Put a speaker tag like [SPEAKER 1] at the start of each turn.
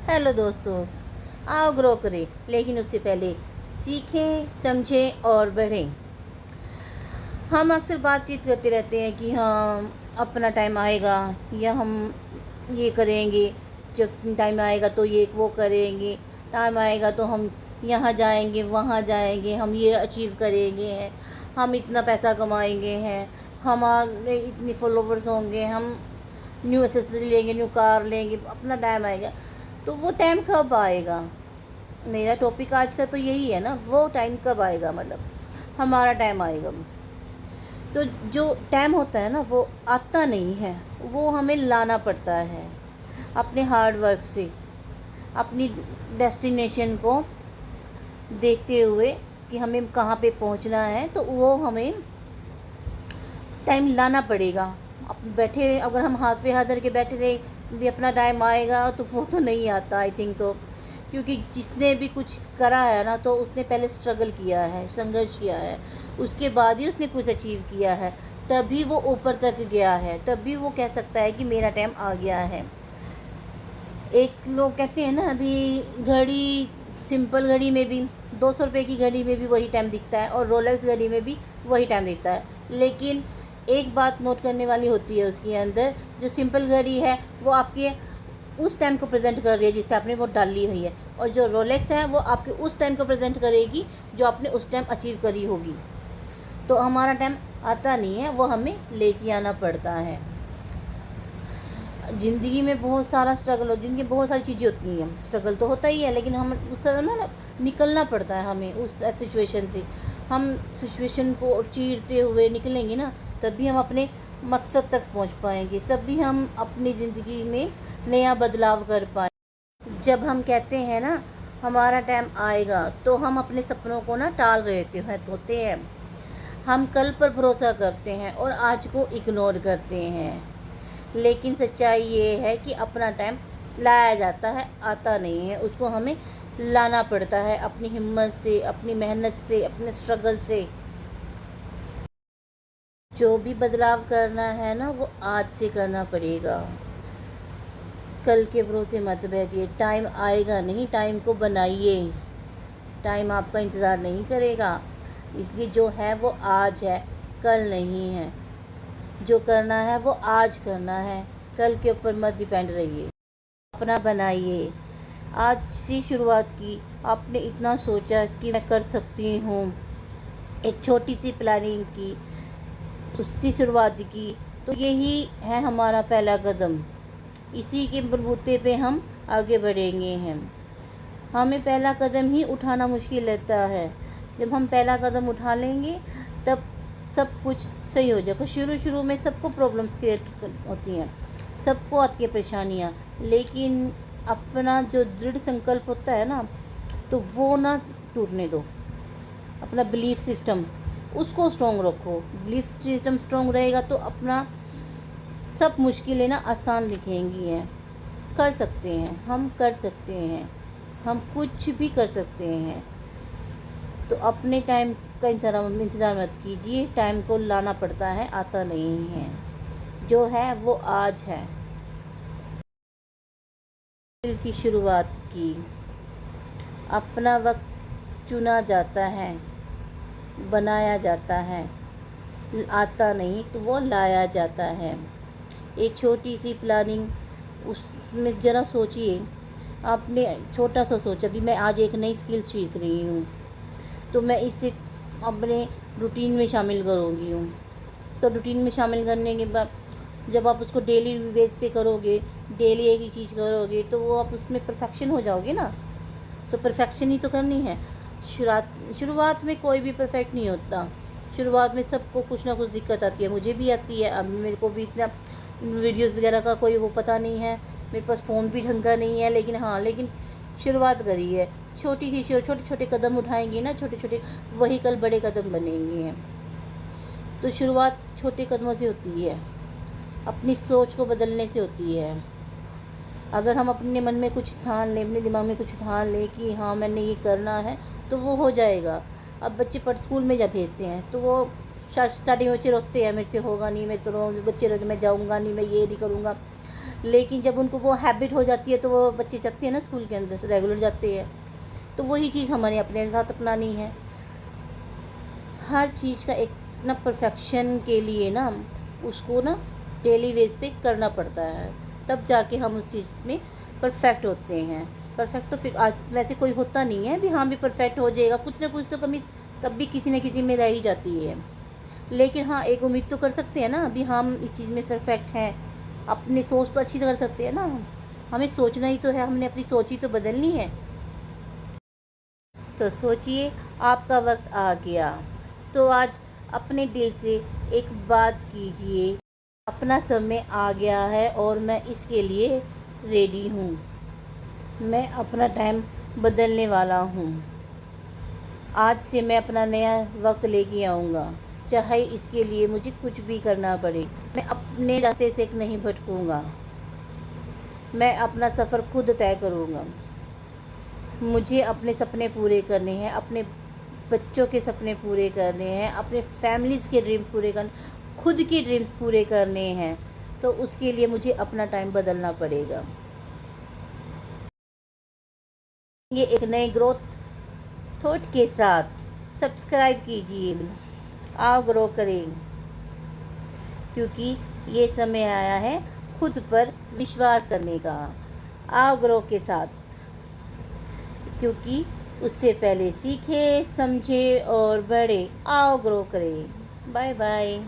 [SPEAKER 1] Hello दोस्तों, आओ grow करें, लेकिन उससे पहले सीखें, समझें और बढ़ें। हम अक्सर बातचीत करते रहते हैं कि हाँ अपना टाइम आएगा या हम ये करेंगे, जब टाइम आएगा तो ये वो करेंगे, टाइम आएगा तो हम यहाँ जाएंगे वहाँ जाएंगे, हम ये अचीव करेंगे हैं, हम इतना पैसा कमाएंगे हैं, हमारे इतने फॉलोवर्स होंगे, हम न्यू एसेसरी लेंगे, न्यू कार लेंगे, अपना टाइम आएगा। तो वो टाइम कब आएगा? मेरा टॉपिक आज का तो यही है ना, वो टाइम कब आएगा, मतलब हमारा टाइम आएगा। तो जो टाइम होता है ना वो आता नहीं है, वो हमें लाना पड़ता है अपने हार्ड वर्क से, अपनी डेस्टिनेशन को देखते हुए कि हमें कहाँ पे पहुँचना है, तो वो हमें टाइम लाना पड़ेगा। अब बैठे अगर हम हाथ पे हाथ धर के बैठे रहे भी अपना टाइम आएगा, तो वो तो नहीं आता, आई थिंक सो। क्योंकि जिसने भी कुछ करा है ना, तो उसने पहले स्ट्रगल किया है, संघर्ष किया है, उसके बाद ही उसने कुछ अचीव किया है, तभी वो ऊपर तक गया है, तभी वो कह सकता है कि मेरा टाइम आ गया है। एक लोग कहते हैं ना, अभी घड़ी, सिंपल घड़ी में भी 200 रुपये की घड़ी में भी वही टाइम दिखता है और रोलेक्स घड़ी में भी वही टाइम दिखता है। लेकिन एक बात नोट करने वाली होती है उसके अंदर, जो सिंपल घड़ी है वो आपके उस टाइम को प्रेजेंट कर रही है जिस टाइम आपने वो डाली हुई है, और जो रोलेक्स है वो आपके उस टाइम को प्रेजेंट करेगी जो आपने उस टाइम अचीव करी होगी। तो हमारा टाइम आता नहीं है, वो हमें लेके आना पड़ता है। ज़िंदगी में बहुत सारा स्ट्रगल हो, जिनकी बहुत सारी चीज़ें होती हैं, स्ट्रगल तो होता ही है, लेकिन हम उस ना निकलना पड़ता है हमें उस सिचुएशन से। हम सिचुएशन को चीरते हुए निकलेंगे ना, तभी हम अपने मकसद तक पहुंच पाएंगे, तभी हम अपनी ज़िंदगी में नया बदलाव कर पाएंगे। जब हम कहते हैं ना हमारा टाइम आएगा, तो हम अपने सपनों को ना टाल रहे होते हैं। हम कल पर भरोसा करते हैं और आज को इग्नोर करते हैं। लेकिन सच्चाई ये है कि अपना टाइम लाया जाता है, आता नहीं है। उसको हमें लाना पड़ता है अपनी हिम्मत से, अपनी मेहनत से, अपने स्ट्रगल से। जो भी बदलाव करना है ना, वो आज से करना पड़ेगा। कल के भरोसे मत बैठिए, टाइम आएगा नहीं, टाइम को बनाइए। टाइम आपका इंतज़ार नहीं करेगा, इसलिए जो है वो आज है, कल नहीं है। जो करना है वो आज करना है, कल के ऊपर मत डिपेंड रहिए। अपना बनाइए। आज से शुरुआत की, आपने इतना सोचा कि मैं कर सकती हूँ, एक छोटी सी प्लानिंग की, उससे शुरुआत की, तो यही है हमारा पहला कदम। इसी के बलबूते पे हम आगे बढ़ेंगे हैं। हमें पहला कदम ही उठाना मुश्किल लगता है। जब हम पहला कदम उठा लेंगे तब सब कुछ सही हो जाएगा। शुरू शुरू में सबको प्रॉब्लम्स क्रिएट होती हैं, सबको आती है परेशानियाँ, लेकिन अपना जो दृढ़ संकल्प होता है ना, तो वो ना टूटने दो। अपना बिलीफ सिस्टम, उसको स्ट्रॉन्ग रखो। बिलीफ सिस्टम स्ट्रॉन्ग रहेगा तो अपना सब मुश्किलें ना आसान दिखेंगी हैं। कर सकते हैं, हम कर सकते हैं, हम कुछ भी कर सकते हैं। तो अपने टाइम का इंतज़ार मत कीजिए, टाइम को लाना पड़ता है, आता नहीं है। जो है वो आज है। दिल की शुरुआत की, अपना वक्त चुना जाता है, बनाया जाता है, आता नहीं तो वो लाया जाता है। एक छोटी सी प्लानिंग, उसमें ज़रा सोचिए। आपने छोटा सा सोचा, भी मैं आज एक नई स्किल सीख रही हूँ, तो मैं इसे अपने रूटीन में शामिल करूँगी हूँ। तो रूटीन में शामिल करने के बाद जब आप उसको डेली बेस पे करोगे, डेली एक ही चीज़ करोगे, तो वो आप उसमें परफेक्शन हो जाओगे ना। तो परफेक्शन ही तो करनी है। शुरुआत में कोई भी परफेक्ट नहीं होता। शुरुआत में सबको कुछ ना कुछ दिक्कत आती है, मुझे भी आती है। अब मेरे को भी इतना वीडियोस वगैरह का कोई वो पता नहीं है, मेरे पास फ़ोन भी ढंग का नहीं है, लेकिन हाँ, लेकिन शुरुआत करी है। छोटे छोटे कदम उठाएंगे ना, छोटे छोटे, वही कल बड़े कदम बनेंगे हैं। तो शुरुआत छोटे कदमों से होती है, अपनी सोच को बदलने से होती है। अगर हम अपने मन में कुछ ठान लें, अपने दिमाग में कुछ ठान लें कि हाँ मैंने ये करना है, तो वो हो जाएगा। अब बच्चे स्कूल में जब भेजते हैं, तो वो स्टार्टिंग में बच्चे रोते हैं, मेरे से होगा नहीं, मैं तो बच्चे रोते, मैं जाऊँगा नहीं, मैं ये नहीं करूँगा। लेकिन जब उनको वो हैबिट हो जाती है तो वो बच्चे जाते हैं ना स्कूल के अंदर, रेगुलर जाते हैं, तो वही चीज़ हमारे अपने साथ अपनानी है। हर चीज़ का एक ना परफेक्शन के लिए ना उसको ना डेली बेस पे करना पड़ता है, तब जाके हम उस चीज़ में परफेक्ट होते हैं। परफेक्ट तो फिर आज वैसे कोई होता नहीं है भी हाँ भी परफेक्ट हो जाएगा, कुछ ना कुछ तो कमी तब भी किसी न किसी में रह ही जाती है। लेकिन हाँ, एक उम्मीद तो कर सकते हैं ना अभी हम इस चीज़ में परफेक्ट हैं, अपनी सोच तो अच्छी कर सकते हैं ना हम। हमें सोचना ही तो है, हमने अपनी सोच ही तो बदलनी है। तो सोचिए, आपका वक्त आ गया, तो आज अपने दिल से एक बात कीजिए, अपना समय आ गया है और मैं इसके लिए रेडी हूँ। मैं अपना टाइम बदलने वाला हूँ। आज से मैं अपना नया वक्त लेके आऊँगा, चाहे इसके लिए मुझे कुछ भी करना पड़े। मैं अपने रास्ते से नहीं भटकूँगा, मैं अपना सफ़र खुद तय करूँगा। मुझे अपने सपने पूरे करने हैं, अपने बच्चों के सपने पूरे करने हैं, अपने फैमिलीज़ के ड्रीम पूरे करने, खुद के ड्रीम्स पूरे करने हैं, तो उसके लिए मुझे अपना टाइम बदलना पड़ेगा। ये एक नए ग्रोथ थॉट के साथ सब्सक्राइब कीजिए, आओ ग्रो करें, क्योंकि ये समय आया है खुद पर विश्वास करने का। आओ ग्रो के साथ, क्योंकि उससे पहले सीखे, समझे और बढ़े। आओ ग्रो करें। Bye bye.